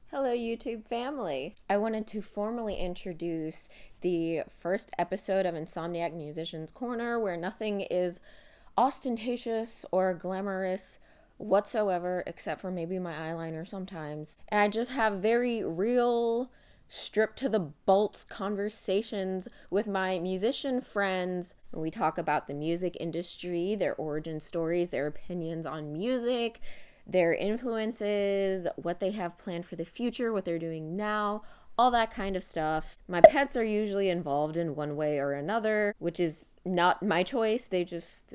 Hello, YouTube family. I wanted to formally introduce the first episode of Insomniac Musicians Corner, where nothing is ostentatious or glamorous whatsoever, except for maybe my eyeliner sometimes. And I just have very real, stripped to the bolts conversations with my musician friends. We talk about the music industry, their origin stories, their opinions on music, their influences, what they have planned for the future, what they're doing now, all that kind of stuff. My pets are usually involved in one way or another, which is not my choice. They just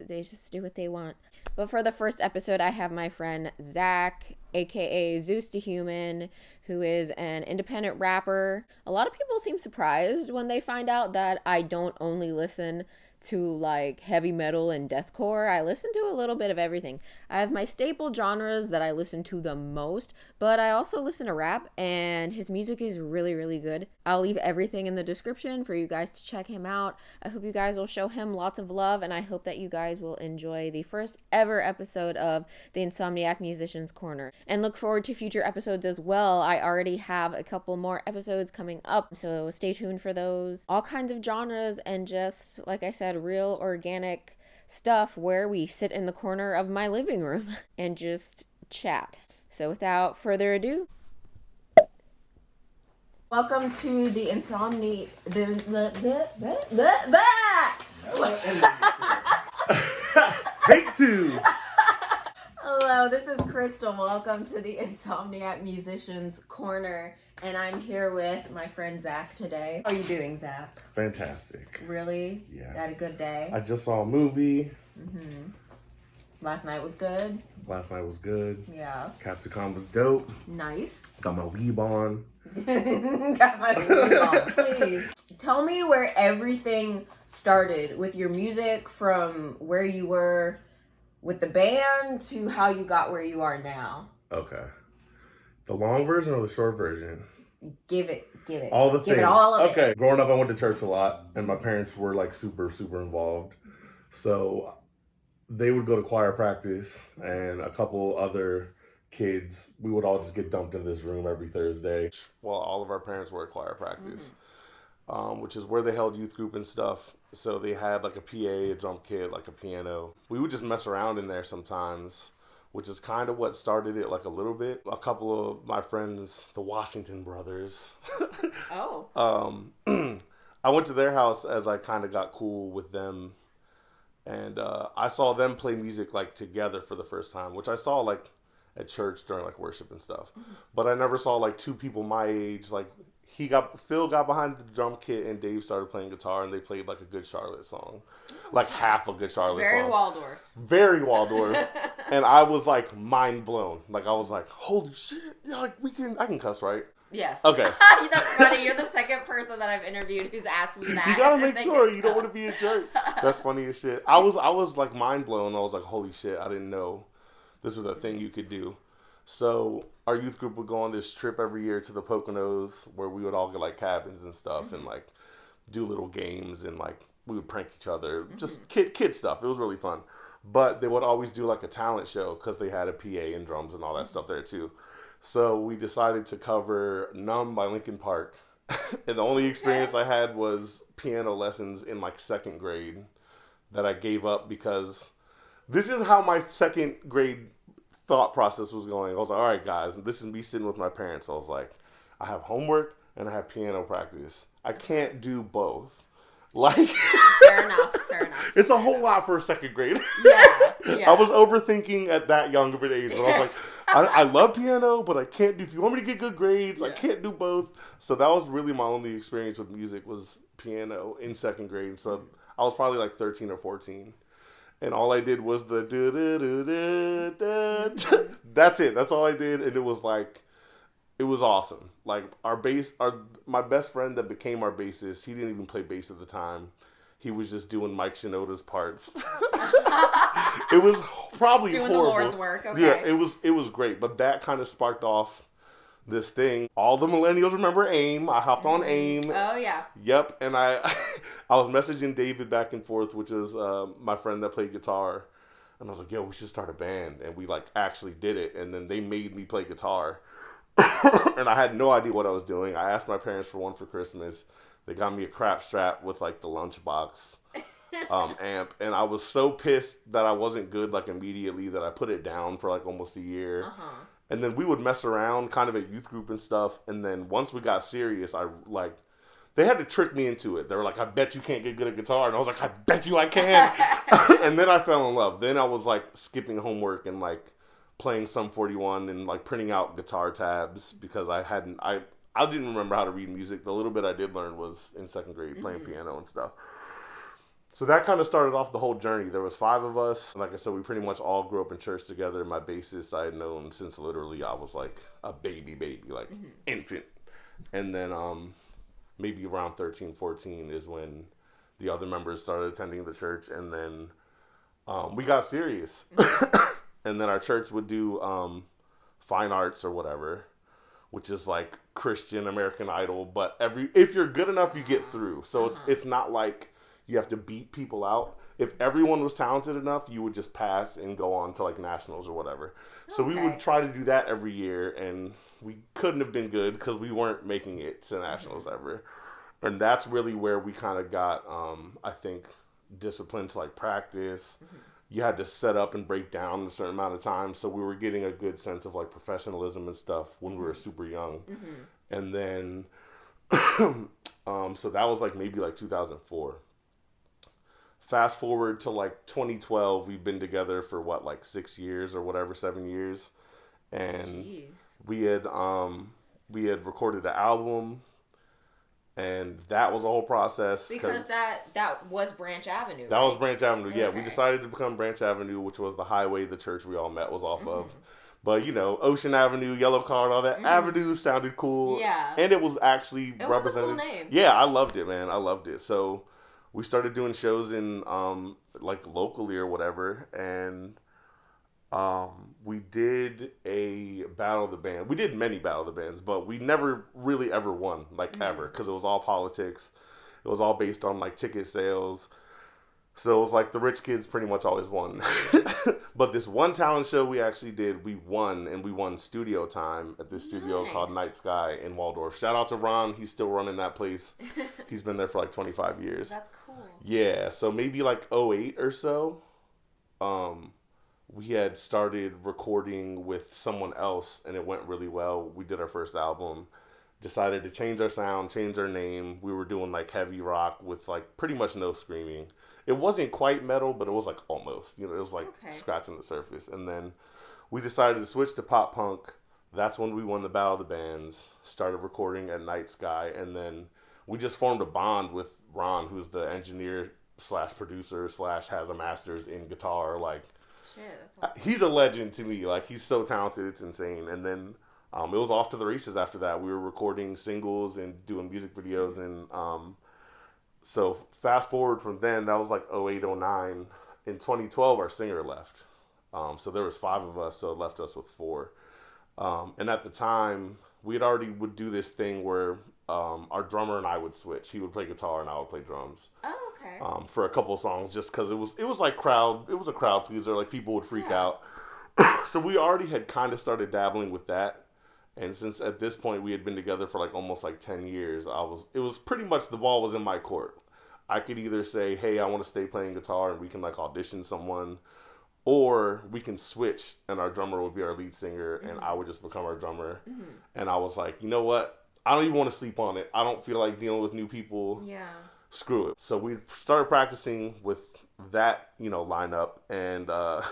do what they want. But for the first episode, I have my friend Zach, aka ZeusDaHuman, who is an independent rapper. A lot of people seem surprised when they find out that I don't only listen to like heavy metal and deathcore. I listen to a little bit of everything. I have my staple genres that I listen to the most, but I also listen to rap, and his music is really, really good. I'll leave everything in the description for you guys to check him out. I hope you guys will show him lots of love, and I hope that you guys will enjoy the first ever episode of the Insomniac Musicians Corner. And look forward to future episodes as well. I already have a couple more episodes coming up, so stay tuned for those. All kinds of genres, and just, like I said, real organic stuff where we sit in the corner of my living room and just chat. So without further ado, welcome to the Take two. Hello, this is Crystal. Welcome to the Insomniac Musicians Corner. And I'm here with my friend Zach today. How are you doing, Zach? Fantastic. Really? Yeah. You had a good day? I just saw a movie. Mm-hmm. Last night was good? Last night was good. Yeah. Capsicum was dope. Nice. Got my weeb on. Got my weeb on. Please. Tell me where everything started with your music, from where you were with the band to how you got where you are now. Okay. The long version or the short version? Give it. All the things. Give it all of it. Okay. Growing up, I went to church a lot, and my parents were like super involved. So they would go to choir practice, and a couple other kids, we would all just get dumped in this room every Thursday. Well, all of our parents were at choir practice, which is where they held youth group and stuff. So they had like a PA, a drum kit, like a piano. We would just mess around in there sometimes, which is kind of what started it like a little bit. A couple of my friends, the Washington brothers. Oh. I went to their house as I kind of got cool with them. And I saw them play music like together for the first time, which I saw like at church during like worship and stuff. But I never saw like two people my age. Like Phil got behind the drum kit and Dave started playing guitar, and they played like a Good Charlotte song. Like half a Good Charlotte Very song. Waldorf. Very Waldorf. And I was like mind blown. Like I was like, holy shit, yeah, like I can cuss, right? Yes. Okay. That's funny. You're the second person that I've interviewed who's asked me that. You gotta make sure you don't want to be a jerk. That's funny as shit. I was like mind blown. I was like, holy shit, I didn't know this was a thing you could do. So our youth group would go on this trip every year to the Poconos, where we would all get like cabins and stuff, and like do little games, and like we would prank each other, just kid stuff. It was really fun. But they would always do like a talent show because they had a PA and drums and all that stuff there too. So we decided to cover Numb by Linkin Park. And the only experience I had was piano lessons in like second grade that I gave up, because this is how my second grade thought process was going. I was like, all right, guys, this is me sitting with my parents. I was like, I have homework and I have piano practice. I can't do both. Like, Fair enough. It's a whole lot for a second grader. Yeah. I was overthinking at that young of an age. And I was like, I love piano, but I can't do, if you want me to get good grades, I can't do both. So that was really my only experience with music, was piano in second grade. So I was probably like 13 or 14. And all I did was the do-do-do-do-do. That's it. That's all I did. And it was like, it was awesome. Like my best friend that became our bassist, he didn't even play bass at the time. He was just doing Mike Shinoda's parts. It was probably doing horrible. the Lord's work. Okay. Yeah, it was great. But that kind of sparked off this thing. All the millennials remember AIM. I hopped on AIM. Oh yeah. Yep, and I was messaging David back and forth, which is my friend that played guitar. And I was like, yo, we should start a band. And we like actually did it. And then they made me play guitar. And I had no idea what I was doing. I asked my parents for one for Christmas. They got me a crap strap with like the lunchbox amp, and I was so pissed that I wasn't good like immediately that I put it down for like almost a year. Uh-huh. And then we would mess around kind of at youth group and stuff. And then once we got serious, they had to trick me into it. They were like, I bet you can't get good at guitar. And I was like, I bet you I can. And then I fell in love. Then I was like skipping homework and like playing Sum 41 and like printing out guitar tabs because I didn't remember how to read music. The little bit I did learn was in second grade playing piano and stuff. So that kind of started off the whole journey. There was 5 of us. Like I said, we pretty much all grew up in church together. My bassist I had known since literally I was like a baby, like infant. And then maybe around 13, 14 is when the other members started attending the church. And then we got serious. And then our church would do fine arts or whatever, which is like Christian American Idol. But if you're good enough, you get through. So it's not like you have to beat people out. If everyone was talented enough, you would just pass and go on to like nationals or whatever. So we would try to do that every year, and we couldn't have been good because we weren't making it to nationals ever. And that's really where we kind of got, I think, disciplined to like practice. You had to set up and break down in a certain amount of time, so we were getting a good sense of like professionalism and stuff when we were super young. And then, so that was like maybe like 2004. Fast forward to like 2012, we've been together for what, like 6 years or whatever, 7 years, and Jeez. we had recorded an album, and that was a whole process Because that was Branch Avenue. that was Branch Avenue. Yeah, Okay. we decided to become Branch Avenue, which was the highway the church we all met was off of. But you know, Ocean Avenue, Yellow Card, all that Avenue sounded cool. Yeah. And it was actually It was represented. a cool name. Yeah, I loved it, man. I loved it. So we started doing shows in like locally or whatever, and we did a Battle of the Band. We did many Battle of the Bands, but we never really ever won, like ever, because it was all politics. It was all based on like ticket sales. So it was like the rich kids pretty much always won. But this one talent show we actually did, we won, and we won studio time at this studio called Night Sky in Waldorf. Shout out to Ron. He's still running that place. He's been there for like 25 years. That's cool. Yeah, so maybe like '08 or so, we had started recording with someone else, and it went really well. We did our first album, decided to change our sound, change our name. We were doing like heavy rock with like pretty much no screaming. It wasn't quite metal, but it was like almost. You know, it was like scratching the surface. And then we decided to switch to pop punk. That's when we won the Battle of the Bands, started recording at Night Sky, and then we just formed a bond with Ron, who's the engineer slash producer slash has a master's in guitar. Like, Shit, that's awesome. he's a legend to me. Like, he's so talented, it's insane. And then it was off to the races after that. We were recording singles and doing music videos, and so fast forward from then, that was like '08, '09. In 2012, our singer left. So there was 5 of us, so it left us with 4. And at the time, we had already would do this thing where our drummer and I would switch. He would play guitar and I would play drums. Oh, okay. For a couple of songs, just because it was like it was a crowd pleaser. Like people would freak out. So we already had kind of started dabbling with that. And since at this point we had been together for like almost like 10 years, it was pretty much the ball was in my court. I could either say, hey, I want to stay playing guitar and we can like audition someone, or we can switch and our drummer would be our lead singer and I would just become our drummer. And I was like, you know what? I don't even want to sleep on it. I don't feel like dealing with new people. Yeah. Screw it. So we started practicing with that, lineup, and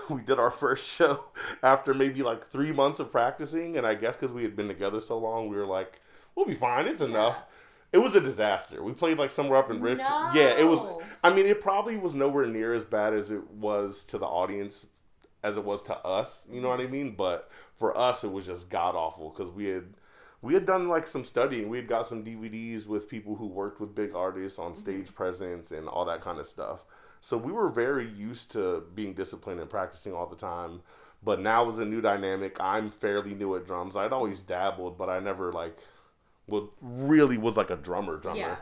we did our first show after maybe like 3 months of practicing, and I guess because we had been together so long, we were like, we'll be fine, it's enough. It was a disaster. We played like somewhere up in Rift. No. Yeah, it was, I mean, it probably was nowhere near as bad as it was to the audience as it was to us, you know what I mean? But for us, it was just god-awful, because we had done like some studying. We had got some DVDs with people who worked with big artists on stage presence and all that kind of stuff. So we were very used to being disciplined and practicing all the time. But now was a new dynamic. I'm fairly new at drums. I'd always dabbled, but I never really was like a drummer. Yeah.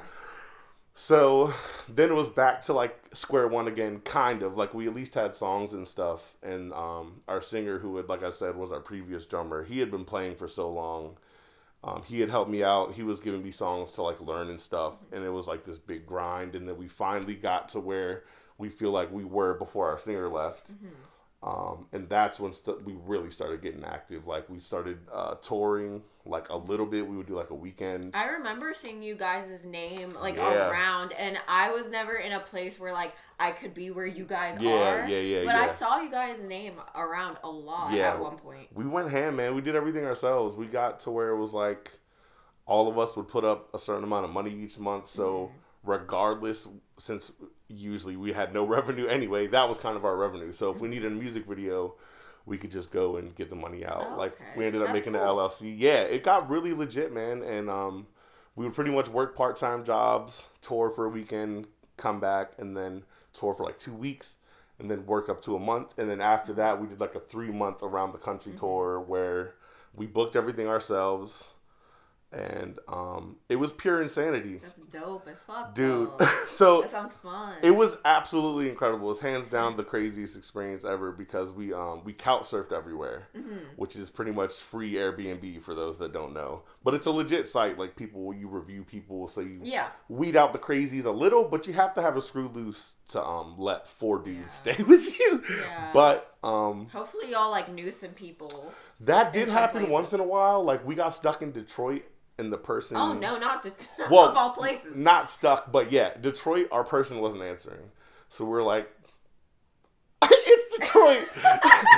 So then it was back to like square one again, kind of. Like we at least had songs and stuff. And our singer, who had, like I said, was our previous drummer, he had been playing for so long. He had helped me out. He was giving me songs to like learn and stuff, and it was like this big grind. And then we finally got to where we feel like we were before our singer left. And that's when we really started getting active. Like we started touring like a little bit. We would do like a weekend. I remember seeing you guys' name like around, and I was never in a place where like I could be where you guys are. But I saw you guys' name around a lot at one point. We went ham, man. We did everything ourselves. We got to where it was like all of us would put up a certain amount of money each month. So regardless, since usually we had no revenue anyway, that was kind of our revenue. So if we needed a music video, we could just go and get the money out. Like we ended up making an LLC. Yeah, it got really legit, man. And we would pretty much work part-time jobs, tour for a weekend, come back, and then tour for like 2 weeks, and then work up to a month. And then after that, we did like a 3-month around the country tour where we booked everything ourselves. And it was pure insanity. That's dope as fuck, dude. So that sounds fun. It was absolutely incredible. It was hands down the craziest experience ever because we couch surfed everywhere, which is pretty much free Airbnb for those that don't know. But it's a legit site. Like you review people, so you weed out the crazies a little, but you have to have a screw loose to let 4 dudes stay with you. Yeah. But hopefully y'all like knew some people. That did happen once in a while. Like we got stuck in Detroit. And the person... Oh, no, not Detroit. Well, of all places. Not stuck, but yeah. Detroit, our person wasn't answering. So we're like, it's Detroit.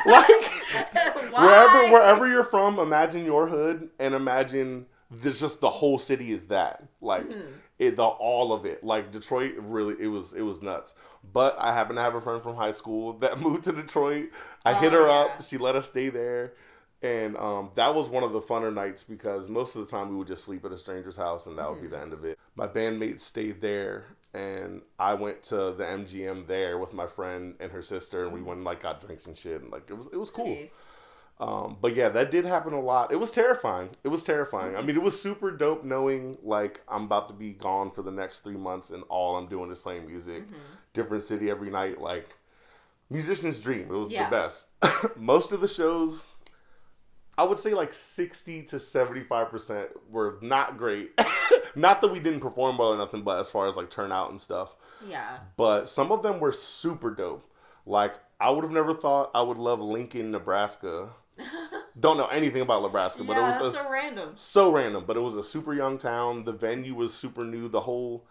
Like, wherever you're from, imagine your hood and imagine just the whole city is that. Like, all of it. Like, Detroit, really, it was nuts. But I happen to have a friend from high school that moved to Detroit. I hit her up. She let us stay there. And that was one of the funner nights because most of the time we would just sleep at a stranger's house and that would be the end of it. My bandmates stayed there and I went to the MGM there with my friend and her sister and we went and like got drinks and shit and like it was cool. Nice. But yeah, that did happen a lot. It was terrifying. I mean, it was super dope knowing like I'm about to be gone for the next 3 months and all I'm doing is playing music. Different city every night. Like musician's dream. It was the best. Most of the shows... I would say like 60 to 75% were not great. Not that we didn't perform well or nothing, but as far as like turnout and stuff. Yeah. But some of them were super dope. Like I would have never thought I would love Lincoln, Nebraska. Don't know anything about Nebraska, but it was so random. So random, but it was a super young town. The venue was super new. The whole,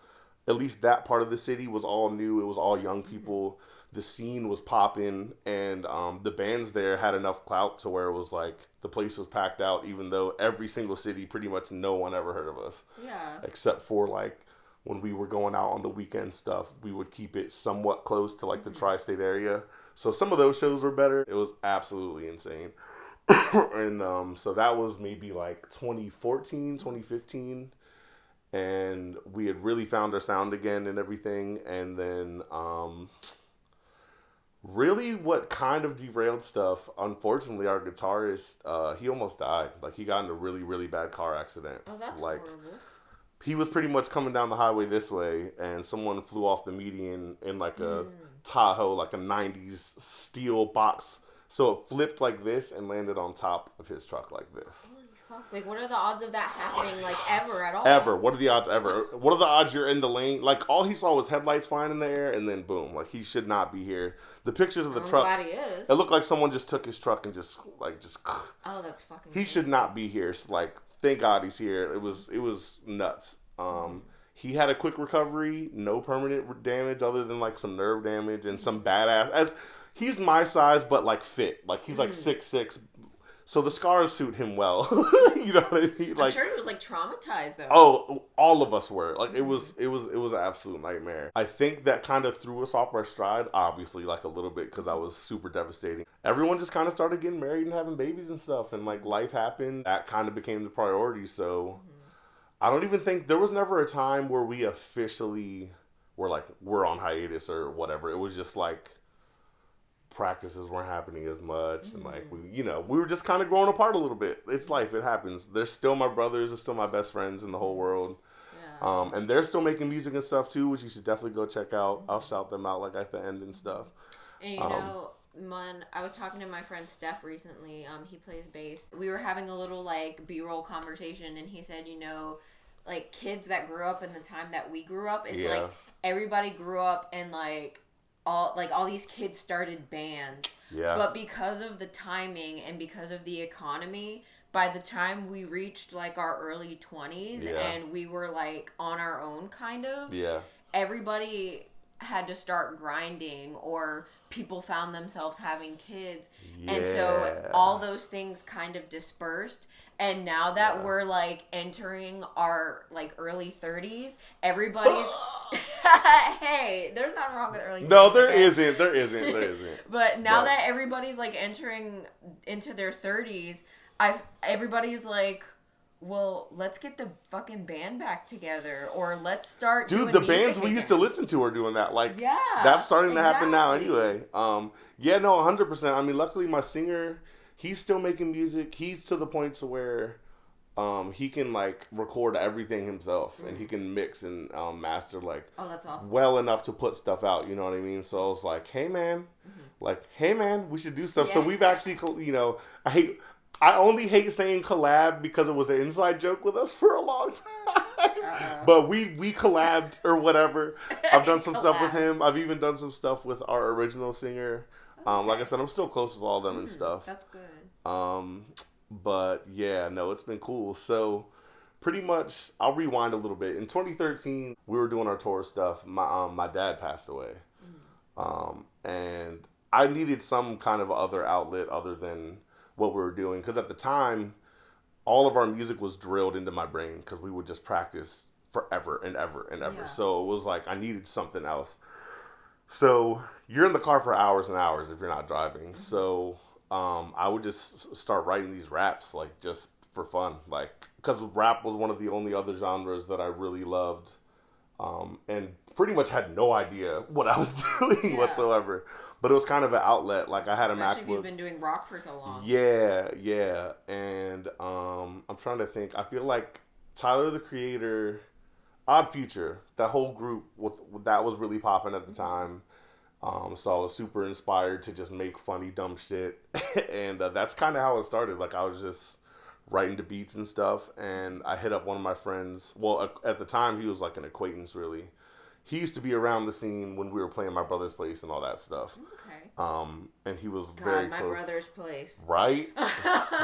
at least that part of the city was all new. It was all young people. The scene was popping, and the bands there had enough clout to where it was like the place was packed out, even though every single city, pretty much no one ever heard of us. Yeah. Except for like when we were going out on the weekend stuff, we would keep it somewhat close to like the tri-state area. So some of those shows were better. It was absolutely insane. And so that was maybe like 2014, 2015. And we had really found our sound again and everything. And then... really what kind of derailed stuff, unfortunately, our guitarist, he almost died. Like, he got in a really, really bad car accident. Oh, that's like, horrible. He was pretty much coming down the highway this way, and someone flew off the median in, like, a Tahoe, like a 90s steel box. So it flipped like this and landed on top of his truck like this. Like, what are the odds of that happening, like, ever at all? Ever. What are the odds ever? What are the odds you're in the lane? Like, all he saw was headlights flying in the air, and then boom. Like, he should not be here. The pictures of the truck... I'm glad he is. It looked like someone just took his truck and just... Oh, that's fucking He should not be here. So, like, thank God he's here. It was nuts. He had a quick recovery. No permanent damage other than, like, some nerve damage and some badass... He's my size, but, like, fit. Like, he's, like, 6'6", so the scars suit him well. You know what I mean? Like, I'm sure he was like traumatized though. Oh, all of us were. Like it was an absolute nightmare. I think that kind of threw us off our stride, obviously, like a little bit because I was super devastating. Everyone just kind of started getting married and having babies and stuff, and like life happened. That kind of became the priority. So I don't even think there was never a time where we officially we're on hiatus or whatever. It was just like practices weren't happening as much and like we were just kind of growing apart a little bit. It's life, it happens. They're still my brothers, they're still my best friends in the whole world. And they're still making music and stuff too, which you should definitely go check out. I'll shout them out like at the end and stuff. And I was talking to my friend Steph recently. He plays bass. We were having a little like B-roll conversation, and he said, like kids that grew up in the time that we grew up, it's like everybody grew up and all these kids started bands. Yeah. But because of the timing and because of the economy, by the time we reached like our early 20s and we were like on our own kind of, everybody had to start grinding, or people found themselves having kids. And so all those things kind of dispersed. And now that we're like entering our like early 30s, everybody's hey, there's nothing wrong with early 30s. No, there isn't. But now that everybody's like entering into their 30s, everybody's like, well, let's get the fucking band back together, or let's start doing the music bands we again. used to listen to are doing that. Like, that's starting to happen now anyway. 100%. I mean, luckily my singer, he's still making music. He's to the point to where he can like record everything himself, and he can mix and master like that's awesome. Well enough to put stuff out. You know what I mean? So I was like, hey man, we should do stuff. Yeah. So we've actually, I only hate saying collab because it was an inside joke with us for a long time. But we collabed or whatever. I've done some stuff with him. I've even done some stuff with our original singer. Like I said, I'm still close with all of them and stuff. That's good. But yeah, no, it's been cool. So pretty much, I'll rewind a little bit. In 2013, we were doing our tour stuff. My dad passed away. And I needed some kind of other outlet other than what we were doing, because at the time all of our music was drilled into my brain because we would just practice forever and ever and ever. So it was like I needed something else. So you're in the car for hours and hours if you're not driving. So I would just start writing these raps like just for fun, like because rap was one of the only other genres that I really loved, and pretty much had no idea what I was doing whatsoever. But it was kind of an outlet. Like I had Especially a MacBook. Especially if you've been doing rock for so long. Yeah. And I'm trying to think. I feel like Tyler, the Creator, Odd Future, that whole group, that was really popping at the time. So I was super inspired to just make funny, dumb shit. And that's kind of how it started. Like I was just writing to beats and stuff. And I hit up one of my friends. Well, at the time, he was like an acquaintance, really. He used to be around the scene when we were playing my brother's place and all that stuff. Okay. And he was very my close. brother's place. Right?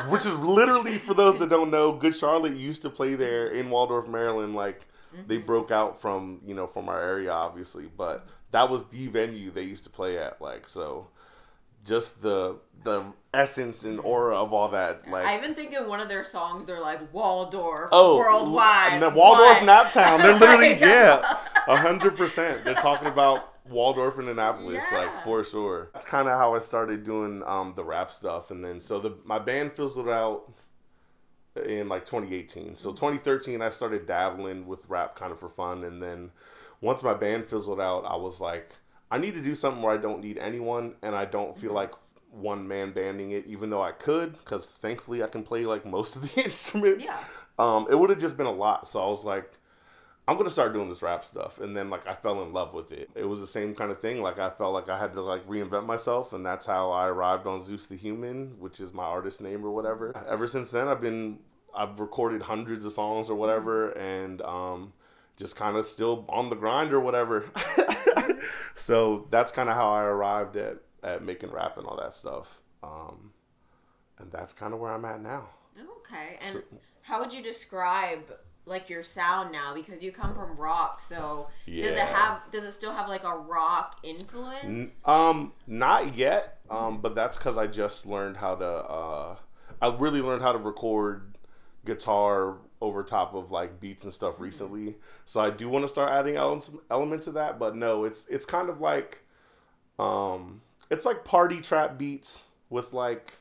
Which is literally, for those that don't know, Good Charlotte used to play there in Waldorf, Maryland. Like, they broke out from our area, obviously. But that was the venue they used to play at. Like, so just the essence and aura of all that. Like, I even think in one of their songs, they're like, Waldorf, worldwide. Waldorf, Naptown. They're literally, 100%. They're talking about Waldorf and Annapolis, like, for sure. That's kind of how I started doing the rap stuff. And then, so my band fizzled out in, like, 2018. So 2013, I started dabbling with rap kind of for fun. And then once my band fizzled out, I was like, I need to do something where I don't need anyone and I don't feel like one man banding it, even though I could, because thankfully I can play like most of the instruments. It would have just been a lot. So I was like, I'm going to start doing this rap stuff. And then like I fell in love with it. It was the same kind of thing. Like I felt like I had to like reinvent myself, and that's how I arrived on ZeusDaHuman, which is my artist name or whatever. Ever since then, I've recorded hundreds of songs or whatever, and just kind of still on the grind or whatever. So that's kind of how I arrived at making rap and all that stuff. And that's kind of where I'm at now. Okay. And how would you describe like your sound now? Because you come from rock, so does it still have like a rock influence? Not yet. But that's because I just learned how to I really learned how to record guitar over top of like beats and stuff recently. So I do want to start adding elements of that, but no, it's kind of like it's like party trap beats with like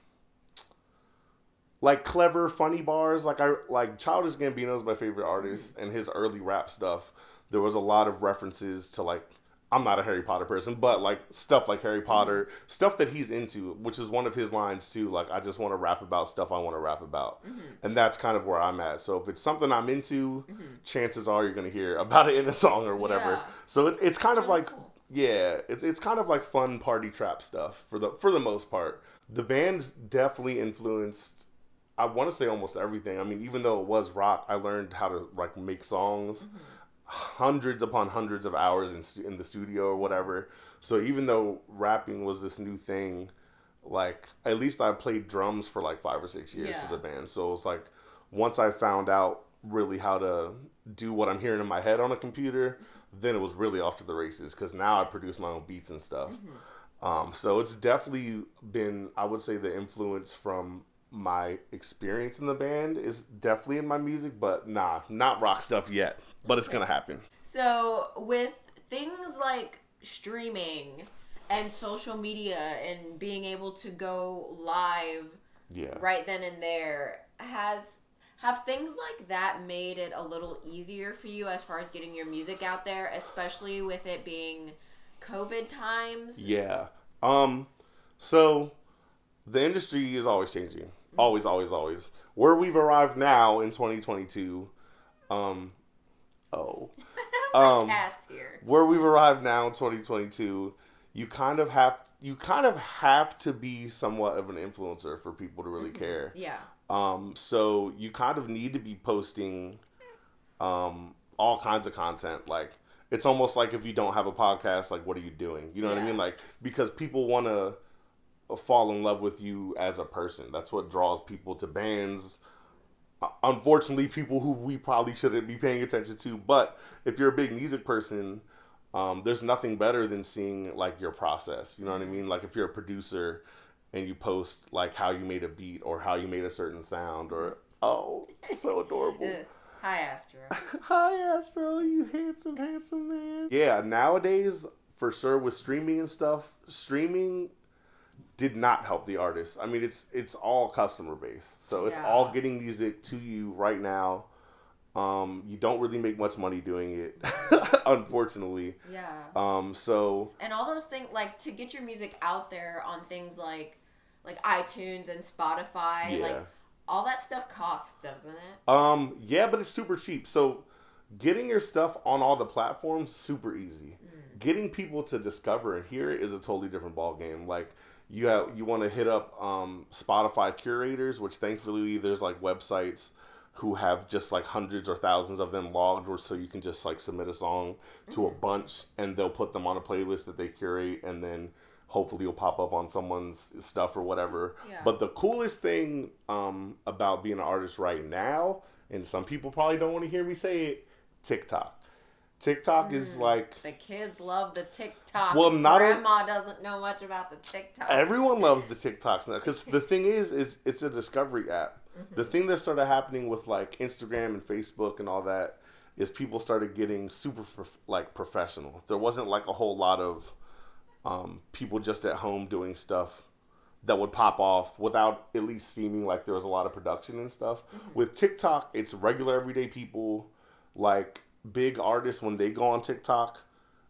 clever funny bars. Like Childish Gambino is my favorite artist, and his early rap stuff, there was a lot of references to like, I'm not a Harry Potter person, but like stuff like Harry Potter, stuff that he's into, which is one of his lines too. Like, I just want to rap about stuff I want to rap about. And that's kind of where I'm at. So if it's something I'm into, chances are you're going to hear about it in a song or whatever. So it's kind of really like, cool. Yeah, it's kind of like fun party trap stuff for the most part. The band definitely influenced. I want to say almost everything. I mean, even though it was rock, I learned how to like make songs, hundreds upon hundreds of hours in the studio or whatever. So even though rapping was this new thing, like at least I played drums for like 5 or 6 years for Yeah. the band. So it's like once I found out really how to do what I'm hearing in my head on a computer, then it was really off to the races because now I produce my own beats and stuff. So it's definitely been, I would say, the influence from my experience in the band is definitely in my music, but nah, not rock stuff yet. But it's gonna happen. So with things like streaming and social media and being able to go live Yeah. right then and there, have things like that made it a little easier for you as far as getting your music out there, especially with it being COVID times? Yeah. So the industry is always changing. Always, always, always. Where we've arrived now in 2022, um, oh, My cat's here. where we've arrived now in 2022, you kind of have to be somewhat of an influencer for people to really care. Yeah. So you kind of need to be posting all kinds of content. Like it's almost like if you don't have a podcast, like what are you doing? You know what I Yeah. mean? Like because people want to fall in love with you as a person. That's what draws people to bands. Unfortunately, people who we probably shouldn't be paying attention to. But if you're a big music person, there's nothing better than seeing like your process. You know what I mean? Like if you're a producer and you post like how you made a beat or how you made a certain sound or oh, so adorable. Hi, Astro. Hi, Astro, you handsome, handsome man. Yeah, nowadays for sure with streaming and stuff, streaming did not help the artist. I mean, it's all customer based, so it's Yeah. all getting music to you right now. You don't really make much money doing it, unfortunately. Yeah. So And all those things, like to get your music out there on things like iTunes and Spotify, yeah, like all that stuff costs, doesn't it? yeah, but it's super cheap. So getting your stuff on all the platforms super easy. Getting people to discover and hear it is a totally different ball game. Like you want to hit up Spotify curators, which thankfully there's like websites who have just like hundreds or thousands of them logged, or so you can just like submit a song to a bunch and they'll put them on a playlist that they curate, and then hopefully you'll pop up on someone's stuff or whatever. Yeah. But the coolest thing about being an artist right now, and some people probably don't want to hear me say it, TikTok. TikTok is like The kids love the TikToks. Well, not a- Grandma doesn't know much about the TikTok. everyone loves the TikToks now because the thing is it's a discovery app. The thing that started happening with like Instagram and Facebook and all that is people started getting super like professional. There wasn't like a whole lot of people just at home doing stuff that would pop off without at least seeming like there was a lot of production and stuff. With TikTok, it's regular everyday people, like big artists when they go on TikTok.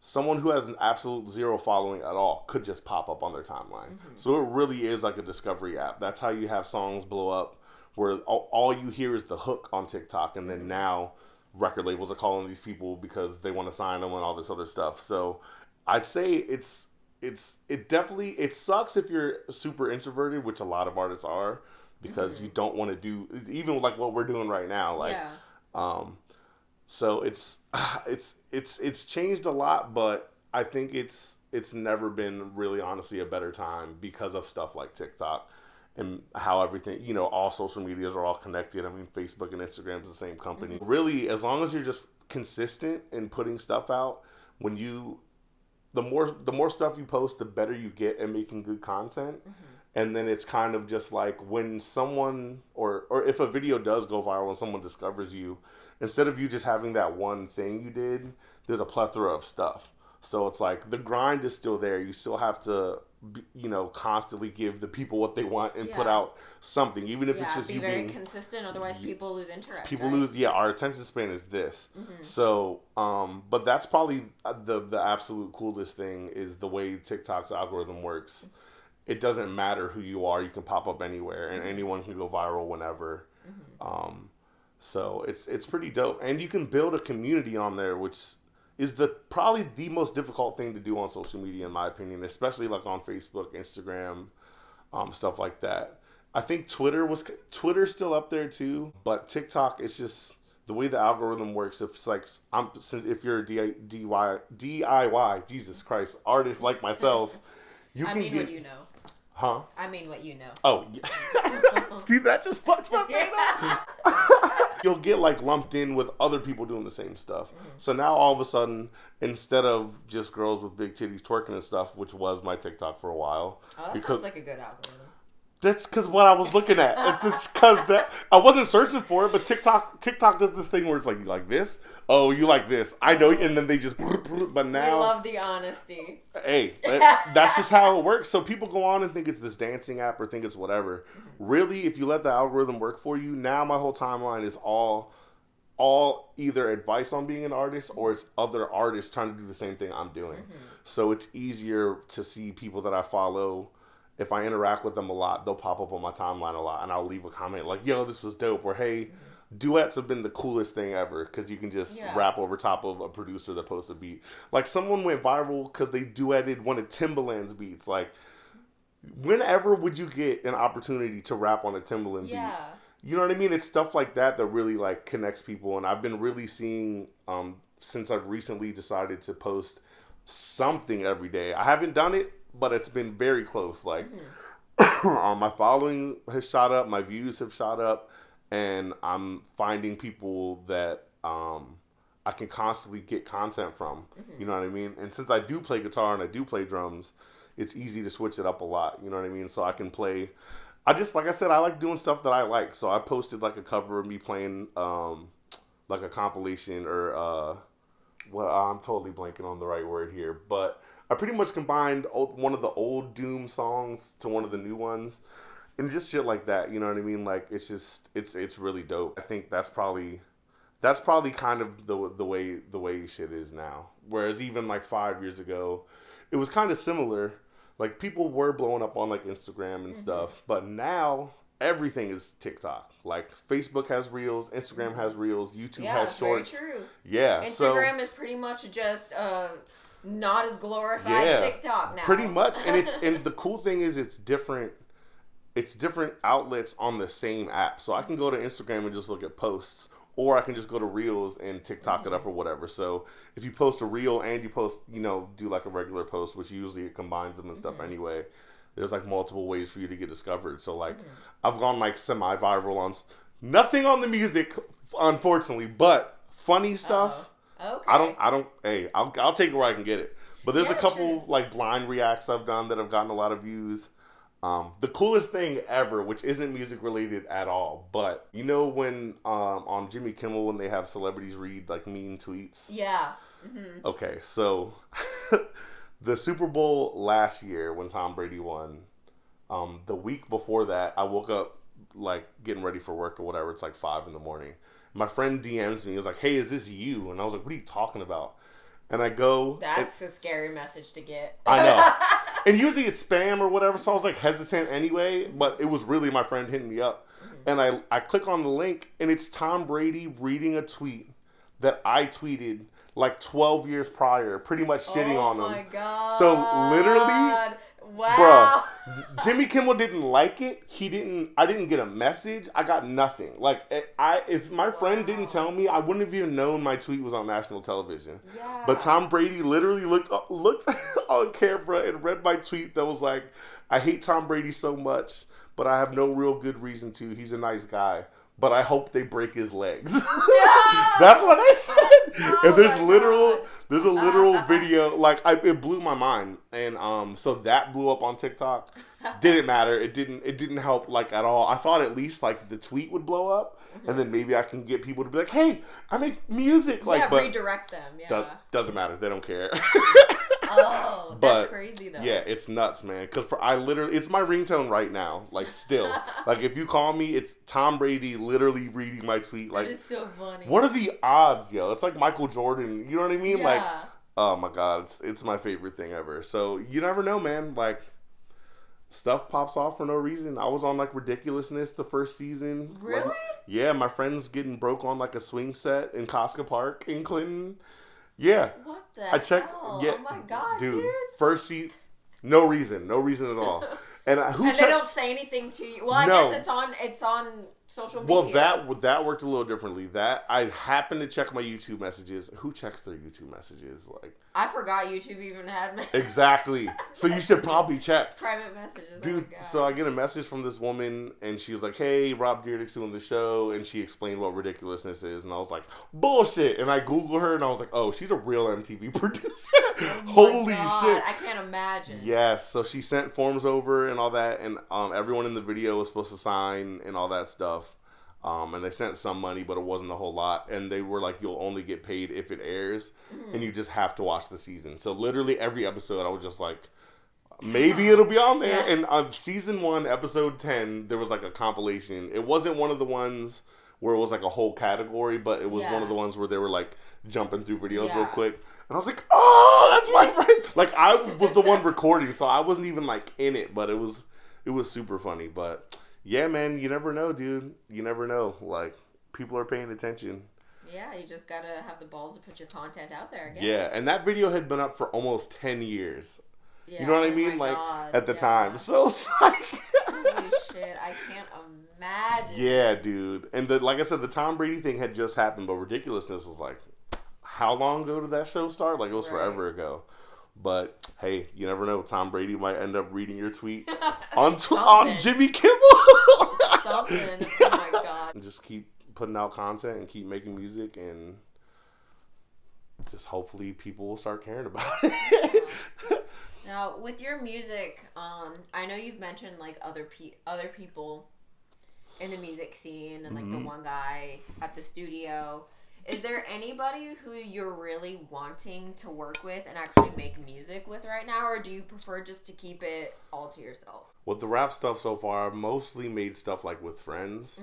Someone who has an absolute zero following at all could just pop up on their timeline. So it really is like a discovery app. That's how you have songs blow up, where all you hear is the hook on TikTok, and then now record labels are calling these people because they want to sign them and all this other stuff. So I'd say it definitely it sucks if you're super introverted, which a lot of artists are, because you don't want to do even like what we're doing right now. Like, Yeah. so it's changed a lot, but I think it's never been really honestly a better time because of stuff like TikTok and how everything, all social medias are all connected. I mean, Facebook and Instagram is the same company. Really, as long as you're just consistent in putting stuff out, when you the more stuff you post, the better you get at making good content. And then it's kind of just like when someone or if a video does go viral and someone discovers you, instead of you just having that one thing you did, there's a plethora of stuff. So it's like the grind is still there. You still have to, constantly give the people what they want and put Yeah. out something, even if it's Yeah, just be you very being. consistent, otherwise people lose interest. People right? lose. Yeah, our attention span is this. So, but that's probably the absolute coolest thing is the way TikTok's algorithm works. It doesn't matter who you are; you can pop up anywhere, and anyone can go viral whenever. So it's pretty dope, and you can build a community on there, which is the probably the most difficult thing to do on social media, in my opinion, especially like on Facebook, Instagram, stuff like that. I think Twitter's still up there too, but TikTok is just the way the algorithm works. If it's like if you're a DIY, Jesus Christ, artist like myself, you can get. What you know. Huh? I mean what you know. Oh, yeah. See, that just fucked my face up. You'll get like lumped in with other people doing the same stuff. Mm-hmm. So now all of a sudden, instead of just girls with big titties twerking and stuff, which was my TikTok for a while. Oh, that sounds like a good algorithm. That's because what I was looking at. It's because that I wasn't searching for it, but TikTok does this thing where it's like, you like this? Oh, you like this? I know, and then they just. But now, we love the honesty. Hey, that's just how it works. So people go on and think it's this dancing app or think it's whatever. Mm-hmm. Really, if you let the algorithm work for you, now my whole timeline is all either advice on being an artist or it's other artists trying to do the same thing I'm doing. Mm-hmm. So it's easier to see people that I follow. If I interact with them a lot, they'll pop up on my timeline a lot, and I'll leave a comment like, yo, this was dope, or hey, duets have been the coolest thing ever, because you can just rap over top of a producer that posts a beat. Like, someone went viral because they duetted one of Timbaland's beats. Like, whenever would you get an opportunity to rap on a Timbaland beat? You know what I mean? It's stuff like that that really, like, connects people, and I've been really seeing, since I've recently decided to post something every day. I haven't done it, but it's been very close. Like, my following has shot up, my views have shot up, and I'm finding people that I can constantly get content from. Mm-hmm. You know what I mean? And since I do play guitar and I do play drums, it's easy to switch it up a lot. You know what I mean? So I can play. Like I said, I like doing stuff that I like. So I posted like a cover of me playing like a compilation or well, I'm totally blanking on the right word here, but I pretty much combined one of the old Doom songs to one of the new ones, and just shit like that. You know what I mean? Like, it's just it's really dope. I think that's probably kind of the way shit is now. Whereas even like 5 years ago, it was kind of similar. Like, people were blowing up on like Instagram and stuff, but now everything is TikTok. Like, Facebook has Reels, Instagram has Reels, YouTube has Shorts. Yeah, very true. Yeah, Instagram is pretty much just not as glorified TikTok now. Pretty much, and the cool thing is it's different outlets on the same app. So I can go to Instagram and just look at posts, or I can just go to Reels and TikTok it up or whatever. So if you post a Reel and you post, do like a regular post, which usually it combines them and stuff anyway. There's like multiple ways for you to get discovered. So like I've gone like semi-viral on nothing on the music, unfortunately, but funny stuff. Okay. I'll take it where I can get it. But there's a couple like blind reacts I've done that have gotten a lot of views. The coolest thing ever, which isn't music related at all, but when on Jimmy Kimmel when they have celebrities read like mean tweets. Yeah. Mm-hmm. Okay, so the Super Bowl last year when Tom Brady won, the week before that, I woke up like getting ready for work or whatever. It's like 5 a.m. My friend DMs me. He was like, "Hey, is this you?" And I was like, "What are you talking about?" And I go, "That's a scary message to get." I know. And usually it's spam or whatever, so I was like hesitant anyway. But it was really my friend hitting me up, and I click on the link, and it's Tom Brady reading a tweet that I tweeted like 12 years prior, pretty much shitting on him. Oh my god! So literally, wow, bruh, Jimmy Kimmel didn't like it. I didn't get a message. I got nothing. Like, if my friend didn't tell me, I wouldn't have even known my tweet was on national television. Yeah. But Tom Brady literally looked on camera and read my tweet that was like, "I hate Tom Brady so much, but I have no real good reason to. He's a nice guy, but I hope they break his legs." Yeah! That's what I said. Oh, and there's a literal video. Like, it blew my mind, and so that blew up on TikTok. Didn't matter. It didn't help like at all. I thought at least like the tweet would blow up, and then maybe I can get people to be like, "Hey, I make music." Like, but redirect them. Yeah, doesn't matter. They don't care. Oh, that's crazy though. Yeah, it's nuts, man. Because it's my ringtone right now. Like, still, like if you call me, it's Tom Brady literally reading my tweet. Like, that is so funny. What are the odds, yo? It's like Michael Jordan. You know what I mean? Yeah. Like, oh my god, it's my favorite thing ever. So you never know, man. Like, stuff pops off for no reason. I was on like Ridiculousness the first season. Really? Yeah, my friend's getting broke on like a swing set in Costco Park in Clinton. Yeah. What the I checked. hell? Yeah. Oh my god, Dude. dude. First seat. No reason. No reason at all. And who And checks? they don't say anything to you. Well, I No. guess it's on social media. Well, that worked a little differently. That I happened to check my YouTube messages. Who checks their YouTube messages? Like, I forgot YouTube even had exactly. So you should probably check. private messages. Dude, oh my god. so I get a message from this woman, and she was like, "Hey, Rob Dyrdek's doing the show," and she explained what ridiculousness is, and I was like, "Bullshit!" And I Googled her, and I was like, "Oh, she's a real MTV producer." Oh Holy my god, shit! I can't imagine. Yes, so she sent forms over and all that, and everyone in the video was supposed to sign and all that stuff. And they sent some money, but it wasn't a whole lot. And they were like, "You'll only get paid if it airs, and you just have to watch the season." So literally every episode, I was just like, maybe it'll be on there. Yeah. And on season 1, episode 10, there was like a compilation. It wasn't one of the ones where it was like a whole category, but it was one of the ones where they were like jumping through videos real quick. And I was like, oh, that's my friend. Like, I was the one recording, so I wasn't even like in it, but it was super funny. But yeah, man, you never know, dude. You never know. Like, people are paying attention. Yeah, you just gotta have the balls to put your content out there, I guess. Yeah, and that video had been up for almost 10 years. Yeah, you know what I mean? Like, at the time. So it's like... Holy shit, I can't imagine. Yeah, dude. And like I said, the Tom Brady thing had just happened, but Ridiculousness was like, how long ago did that show start? Like, it was forever ago. But, hey, you never know. Tom Brady might end up reading your tweet on Jimmy Kimmel. Something. Oh my god. And just keep putting out content and keep making music, and just hopefully people will start caring about it. Now, with your music, I know you've mentioned like other people in the music scene and like the one guy at the studio. Is there anybody who you're really wanting to work with and actually make music with right now, or do you prefer just to keep it all to yourself? With the rap stuff so far, I've mostly made stuff like with friends.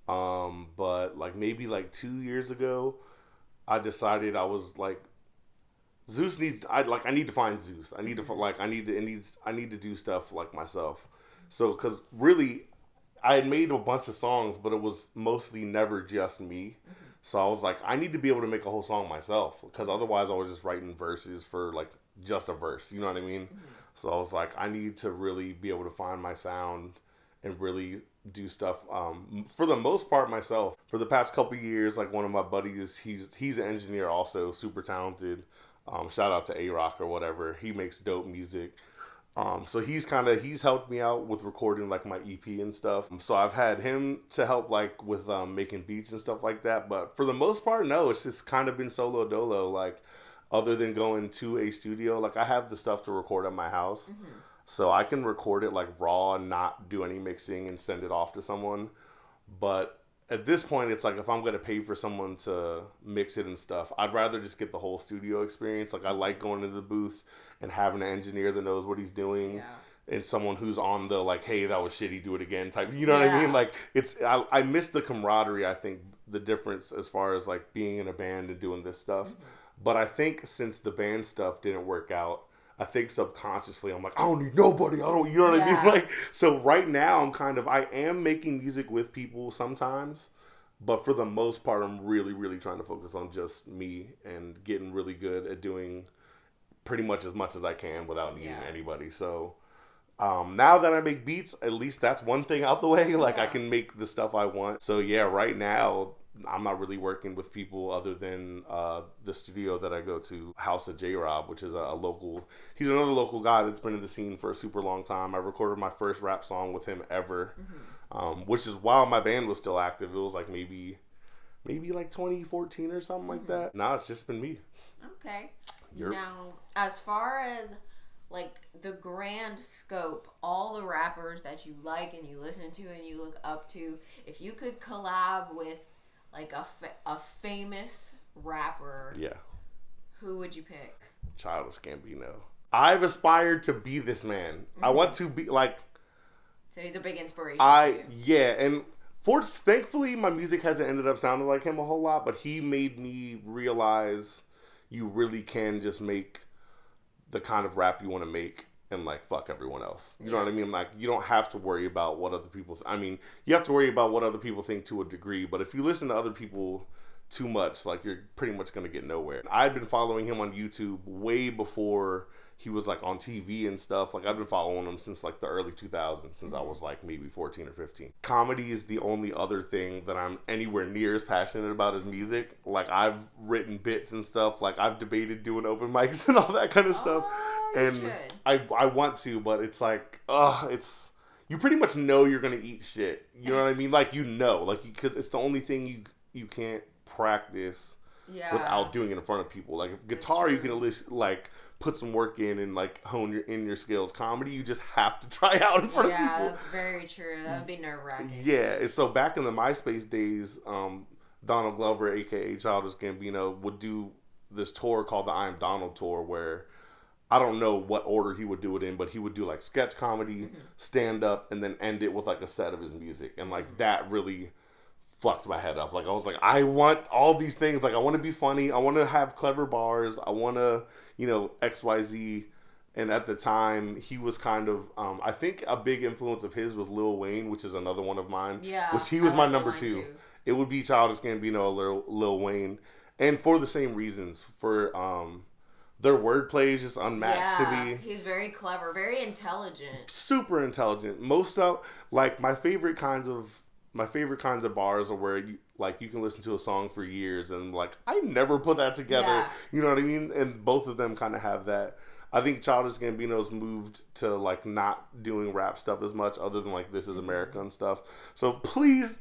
But like maybe like 2 years ago, I decided I was like, I need to find Zeus. I need to I need to do stuff like myself. So, cause really, I had made a bunch of songs, but it was mostly never just me. So I was like, I need to be able to make a whole song myself, because otherwise I was just writing verses for like just a verse. You know what I mean? So I was like, I need to really be able to find my sound and really do stuff for the most part myself. For the past couple years, like one of my buddies, he's an engineer also, super talented. Shout out to A-Rock or whatever. He makes dope music. So he's helped me out with recording like my EP and stuff. So I've had him to help like with making beats and stuff like that. But for the most part, no, it's just kind of been solo dolo. Like, other than going to a studio, like I have the stuff to record at my house. So I can record it like raw and not do any mixing and send it off to someone. But at this point, it's like if I'm going to pay for someone to mix it and stuff, I'd rather just get the whole studio experience. Like, I like going into the booth and having an engineer that knows what he's doing. And someone who's on the like, hey, that was shitty, do it again type. You know what I mean? Like, I miss the camaraderie. I think the difference as far as like being in a band and doing this stuff. But I think since the band stuff didn't work out, I think subconsciously I'm like, I don't need nobody. You know what I mean? Like, so right now I am making music with people sometimes, but for the most part, I'm really, really trying to focus on just me and getting really good at doing pretty much as I can without needing anybody. So now that I make beats, at least that's one thing out the way. Like, I can make the stuff I want. So yeah, right now I'm not really working with people other than the studio that I go to, House of J-Rob, which is he's another local guy that's been in the scene for a super long time. I recorded my first rap song with him ever, which is while my band was still active. It was like maybe like 2014 or something like that. Now it's just been me. Okay. Now, as far as like the grand scope, all the rappers that you like and you listen to and you look up to, if you could collab with like a famous rapper, who would you pick? Childish Gambino. I've aspired to be this man. I want to be like. So he's a big inspiration for you. And thankfully my music hasn't ended up sounding like him a whole lot, but he made me realize you really can just make the kind of rap you want to make and like fuck everyone else. You know what I mean? Like, you don't have to worry about what other people I mean, you have to worry about what other people think to a degree, but if you listen to other people too much, like you're pretty much gonna get nowhere. I've been following him on YouTube way before he was like on TV and stuff. Like I've been following him since like the early 2000s, since I was like maybe 14 or 15. Comedy is the only other thing that I'm anywhere near as passionate about as music. Like I've written bits and stuff. Like I've debated doing open mics and all that kind of stuff. You And should. I want to, but it's like, it's you pretty much know you're gonna eat shit. You know what I mean? Like like because it's the only thing you can't practice without doing it in front of people. Like guitar, you can at least like put some work in and like hone your skills. Comedy, you just have to try out in front of people. Yeah, that's very true. That would be nerve-wracking. Yeah, and so back in the MySpace days, Donald Glover, aka Childish Gambino, would do this tour called the I Am Donald tour, where I don't know what order he would do it in, but he would do like sketch comedy, stand up, and then end it with like a set of his music, and like that really fucked my head up. Like I was like, I want all these things. Like I want to be funny. I want to have clever bars. I want to, XYZ. And at the time, he was kind of, I think a big influence of his was Lil Wayne, which is another one of mine. Yeah. Which he was my number two. Too. It would be Childish Gambino or Lil Wayne. And for the same reasons. For their wordplay is just unmatched to me. He's very clever, very intelligent. Super intelligent. Most of, like, my favorite kinds of bars are where you can listen to a song for years and like I never put that together. Yeah. You know what I mean? And both of them kind of have that. I think Childish Gambino's moved to like not doing rap stuff as much, other than like This Is America and stuff. So please,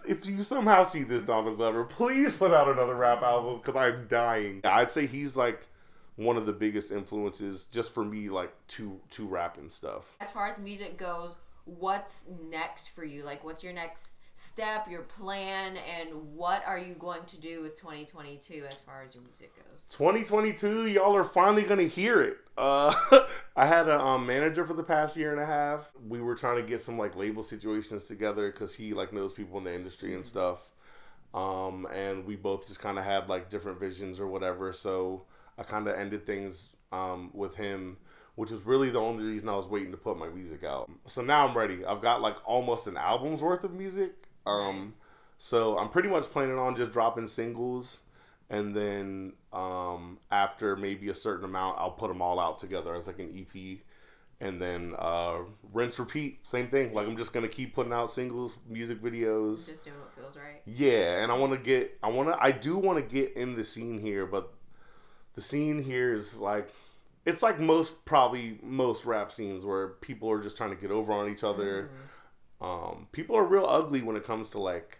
if you somehow see this, Donald Glover, please put out another rap album because I'm dying. I'd say he's like one of the biggest influences just for me, like to rap and stuff. As far as music goes, what's next for you? Like, what's your next step, your plan, and what are you going to do with 2022 as far as your music goes? 2022, y'all are finally gonna hear it. I had a manager for the past year and a half. We were trying to get some like label situations together because he like knows people in the industry and stuff. And we both just kind of had like different visions or whatever. So I kind of ended things with him, which is really the only reason I was waiting to put my music out. So now I'm ready. I've got like almost an album's worth of music. Nice. So I'm pretty much planning on just dropping singles, and then after maybe a certain amount, I'll put them all out together as like an EP, and then rinse, repeat, same thing. Like I'm just gonna keep putting out singles, music videos. Just doing what feels right. Yeah, and I do want to get in the scene here, but the scene here is like, it's like most rap scenes where people are just trying to get over on each other. People are real ugly when it comes to like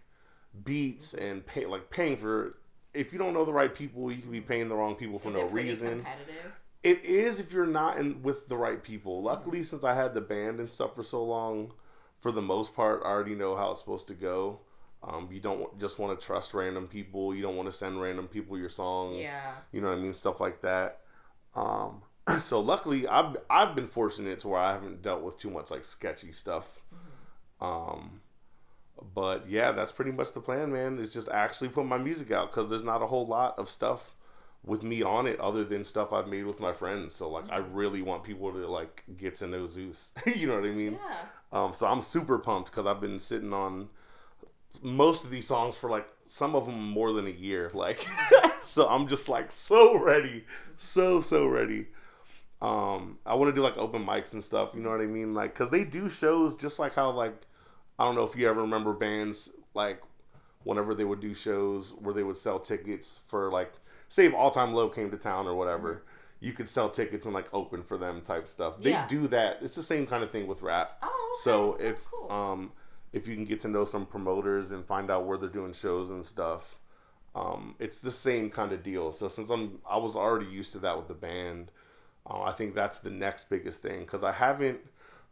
beats and paying for. If you don't know the right people, you can be paying the wrong people for no reason. Competitive? It is if you're not with the right people. Luckily, since I had the band and stuff for so long, for the most part, I already know how it's supposed to go. You don't just want to trust random people. You don't want to send random people your song. Yeah. You know what I mean? Stuff like that. So luckily, I've been fortunate to where I haven't dealt with too much like sketchy stuff. But yeah, that's pretty much the plan, man. Is just actually put my music out because there's not a whole lot of stuff with me on it other than stuff I've made with my friends. So like, I really want people to like get to know Zeus. You know what I mean? Yeah. So I'm super pumped because I've been sitting on most of these songs for like some of them more than a year. Like, so I'm just like so ready, so ready. I want to do like open mics and stuff. You know what I mean? Like, cause they do shows just like how like, I don't know if you ever remember bands like whenever they would do shows where they would sell tickets for like, say if All Time Low came to town or whatever, you could sell tickets and like open for them type stuff. They do that. It's the same kind of thing with rap. Oh, okay. So That's cool. if you can get to know some promoters and find out where they're doing shows and stuff, it's the same kind of deal. So since I was already used to that with the band, I think that's the next biggest thing because I haven't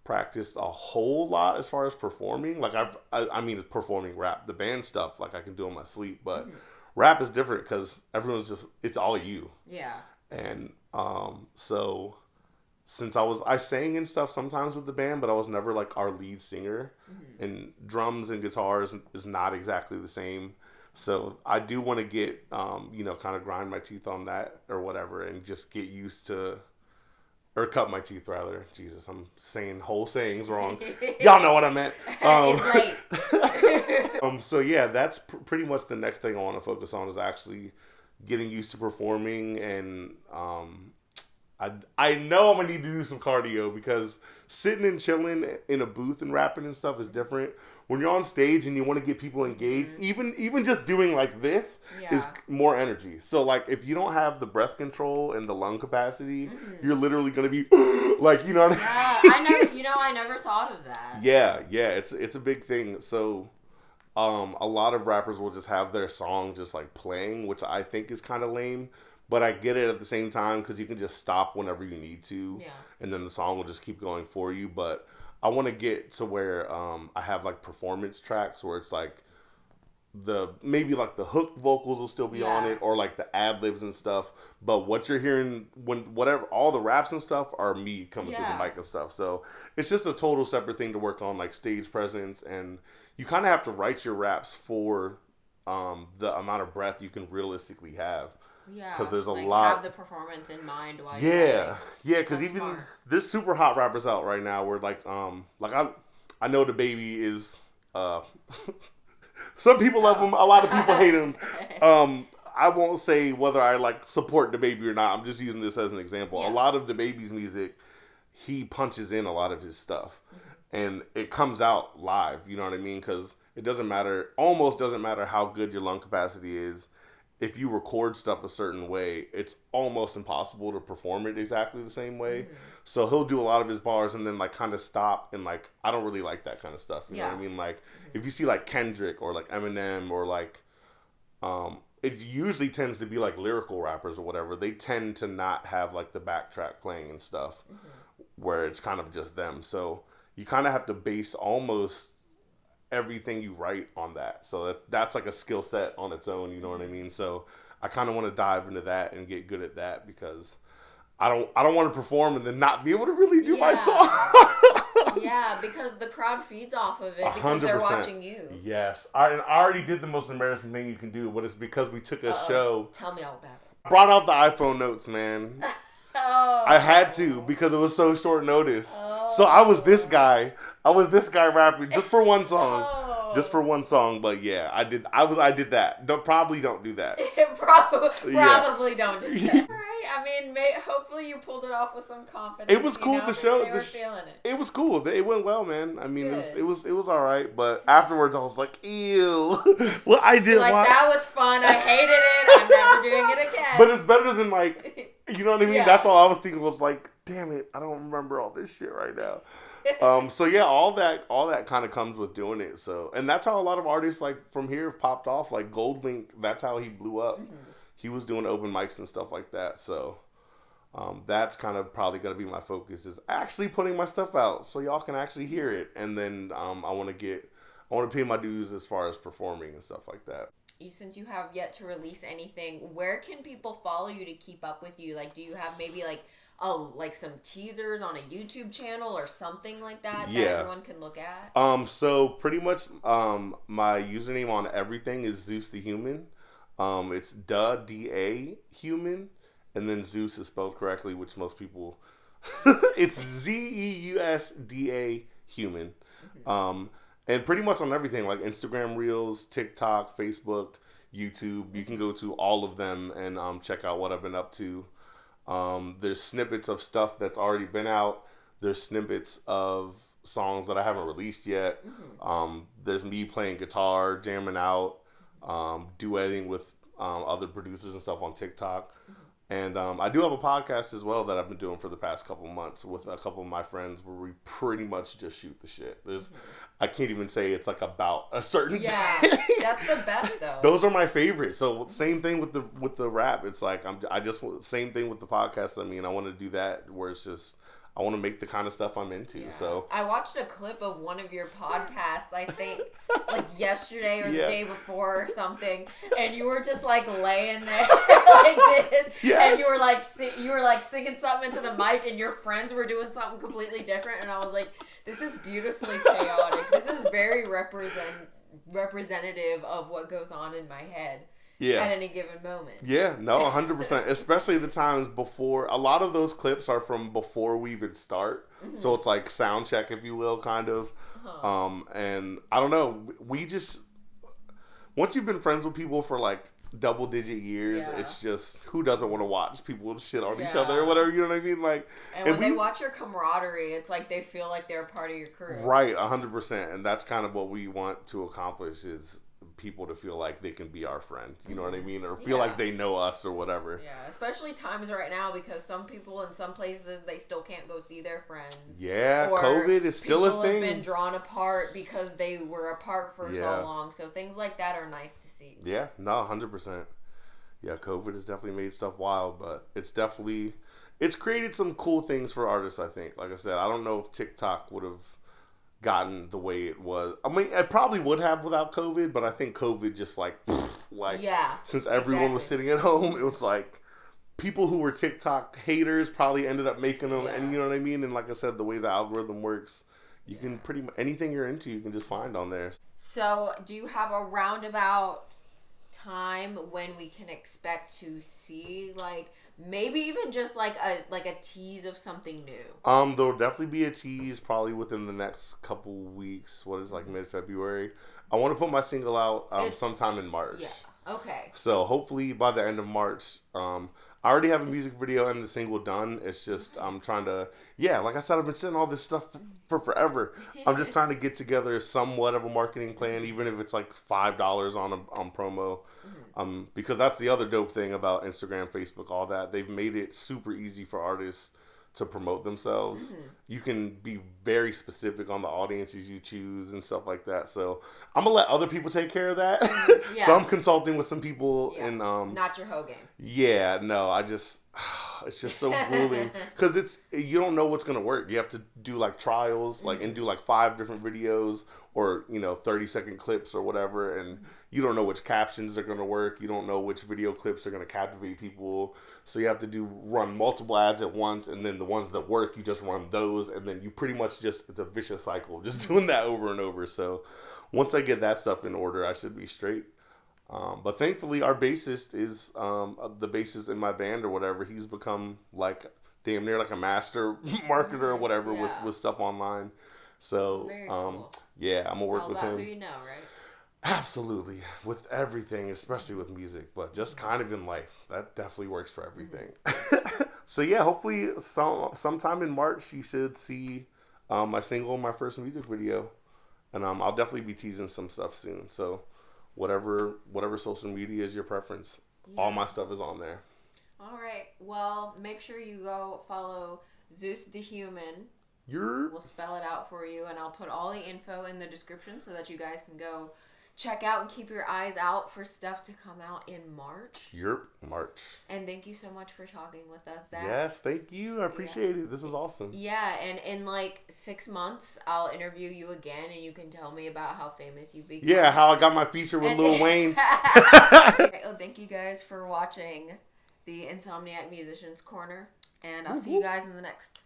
practiced a whole lot as far as performing. Like I mean performing rap. The band stuff like I can do in my sleep, but rap is different because everyone's it's all you. Yeah. And so since I sang and stuff sometimes with the band, but I was never like our lead singer, and drums and guitars is not exactly the same. So I do want to get kind of grind my teeth on that or whatever and just get used to, or cut my teeth rather. Jesus, I'm saying whole sayings wrong. Y'all know what I meant. It's late. So yeah, that's pretty much the next thing I want to focus on is actually getting used to performing, and I know I'm gonna need to do some cardio because sitting and chilling in a booth and rapping and stuff is different. When you're on stage and you want to get people engaged, even just doing like this is more energy. So like if you don't have the breath control and the lung capacity, you're literally gonna be like, you know what I mean? I never thought of that. Yeah, it's a big thing. So a lot of rappers will just have their song just like playing, which I think is kind of lame. But I get it at the same time because you can just stop whenever you need to, and then the song will just keep going for you. But I want to get to where I have like performance tracks where it's like maybe like the hook vocals will still be on it, or like the ad libs and stuff. But what you're hearing whatever all the raps and stuff are me coming through the mic and stuff. So it's just a total separate thing to work on, like stage presence, and you kind of have to write your raps for the amount of breath you can realistically have. Yeah, because there's a like lot. Have the performance in mind while you're Because even smart. There's super hot rappers out right now where like I know the baby is some people love him, a lot of people hate him. I won't say whether I like support the baby or not. I'm just using this as an example. A lot of the baby's music, he punches in a lot of his stuff, and it comes out live. You know what I mean? Because it almost doesn't matter how good your lung capacity is. If you record stuff a certain way, it's almost impossible to perform it exactly the same way. So he'll do a lot of his bars and then like kind of stop, and like I don't really like that kind of stuff. You know what I mean? Like if you see like Kendrick or like Eminem or like it usually tends to be like lyrical rappers or whatever. They tend to not have like the backtrack playing and stuff where it's kind of just them. So you kind of have to base almost everything you write on that. So that's like a skill set on its own, you know what I mean? So I kind of want to dive into that and get good at that because I don't want to perform and then not be able to really do my song. Yeah, because the crowd feeds off of it because they're watching you. Yes. I already did the most embarrassing thing you can do, but it's because we took a show. Tell me all about it. Brought out the iPhone notes, man. I had to because it was so short notice. So I was this guy rapping just for one song. Just for one song, but yeah, I did that. Probably don't do that. Probably don't do that. Right? I mean, hopefully you pulled it off with some confidence. It was cool. The show, they were feeling it. It was cool. It went well, man. I mean, it was all right. But afterwards, I was like, ew. Well, I did that was fun. I hated it. I'm never doing it again. But it's better than like, you know what I mean? That's all I was thinking was like, damn it, I don't remember all this shit right now. So yeah, all that kind of comes with doing it. So, and that's how a lot of artists like from here have popped off. Like Goldlink, that's how he blew up. He was doing open mics and stuff like that. So, that's kind of probably gonna be my focus is actually putting my stuff out so y'all can actually hear it. And then I want to pay my dues as far as performing and stuff like that. Since you have yet to release anything, where can people follow you to keep up with you? Like, do you have maybe like some teasers on a YouTube channel or something like that that everyone can look at? So pretty much my username on everything is ZeusDaHuman. It's D-A-Human, and then Zeus is spelled correctly, which most people it's ZeusDA Human. And pretty much on everything like Instagram Reels, TikTok, Facebook, YouTube. You can go to all of them and check out what I've been up to. There's snippets of stuff that's already been out. There's snippets of songs that I haven't released yet. There's me playing guitar, jamming out, duetting with other producers and stuff on TikTok. And I do have a podcast as well that I've been doing for the past couple months with a couple of my friends where we pretty much just shoot the shit. I can't even say it's like about a certain thing. That's the best though. Those are my favorites. So same thing with the rap. It's like same thing with the podcast. I mean, I want to do that where it's just I want to make the kind of stuff I'm into. So I watched a clip of one of your podcasts, I think like yesterday or the day before or something, and you were just like laying there like this, and you were like singing something into the mic, and your friends were doing something completely different, and I was like, this is beautifully chaotic. This is very representative of what goes on in my head. Yeah. at any given moment. Yeah, no, 100%. Especially the times before. A lot of those clips are from before we even start. So it's like sound check, if you will, kind of. And I don't know. We just, once you've been friends with people for like double-digit years, it's just, who doesn't want to watch people shit on each other or whatever, you know what I mean? Like, and when they watch your camaraderie, it's like they feel like they're a part of your crew. Right, 100%. And that's kind of what we want to accomplish, is people to feel like they can be our friend, you know what I mean, or feel like they know us or whatever. Yeah, especially times right now, because some people in some places, they still can't go see their friends. Yeah, or COVID is still a thing. People have been drawn apart because they were apart for so long, so things like that are nice to see. Yeah, no, 100%. Yeah, COVID has definitely made stuff wild, but it's created some cool things for artists, I think. Like I said, I don't know if TikTok would have gotten the way it was. I mean, it probably would have without COVID, but I think COVID just since everyone was sitting at home, it was like people who were TikTok haters probably ended up making them, and you know what I mean? And like I said, the way the algorithm works, you can pretty much, anything you're into, you can just find on there. So, do you have a roundabout time when we can expect to see, like, maybe even just like a tease of something new? There'll definitely be a tease probably within the next couple weeks. What is, like, mid-February? I want to put my single out sometime in March. Yeah. Okay. So hopefully by the end of March, I already have a music video and the single done. It's just I'm trying to, like I said, I've been sitting all this stuff for forever. I'm just trying to get together somewhat of a marketing plan, even if it's like $5 on promo. Because that's the other dope thing about Instagram, Facebook, all that. They've made it super easy for artists to promote themselves. You can be very specific on the audiences you choose and stuff like that. So I'm gonna let other people take care of that. So I'm consulting with some people and not your whole game. Yeah, no, it's just so grueling because you don't know what's gonna work. You have to do like trials, and do like 5 different videos or 30-second clips or whatever, and you don't know which captions are gonna work. You don't know which video clips are gonna captivate people. So you have to run multiple ads at once, and then the ones that work, you just run those, and then you pretty much it's a vicious cycle, just doing that over and over. So once I get that stuff in order, I should be straight. But thankfully, our bassist is the bassist in my band or whatever. He's become like damn near like a master marketer or whatever with stuff online. So very cool. I'm gonna work with him. All about who you know, right? Absolutely, with everything, especially with music, but just kind of in life. That definitely works for everything. So hopefully sometime in March you should see my single and my first music video, and I'll definitely be teasing some stuff soon. So whatever social media is your preference, all my stuff is on there. All right. Well, make sure you go follow ZeusDaHuman. We'll spell it out for you, and I'll put all the info in the description so that you guys can go check out and keep your eyes out for stuff to come out in March. March. And thank you so much for talking with us, Zach. Yes, thank you. I appreciate it. This was awesome. Yeah, and in like 6 months, I'll interview you again, and you can tell me about how famous you've become. Yeah, how I got my feature with Lil Wayne. Okay, well, thank you guys for watching the Insomniac Musicians Corner, and I'll see you guys in the next.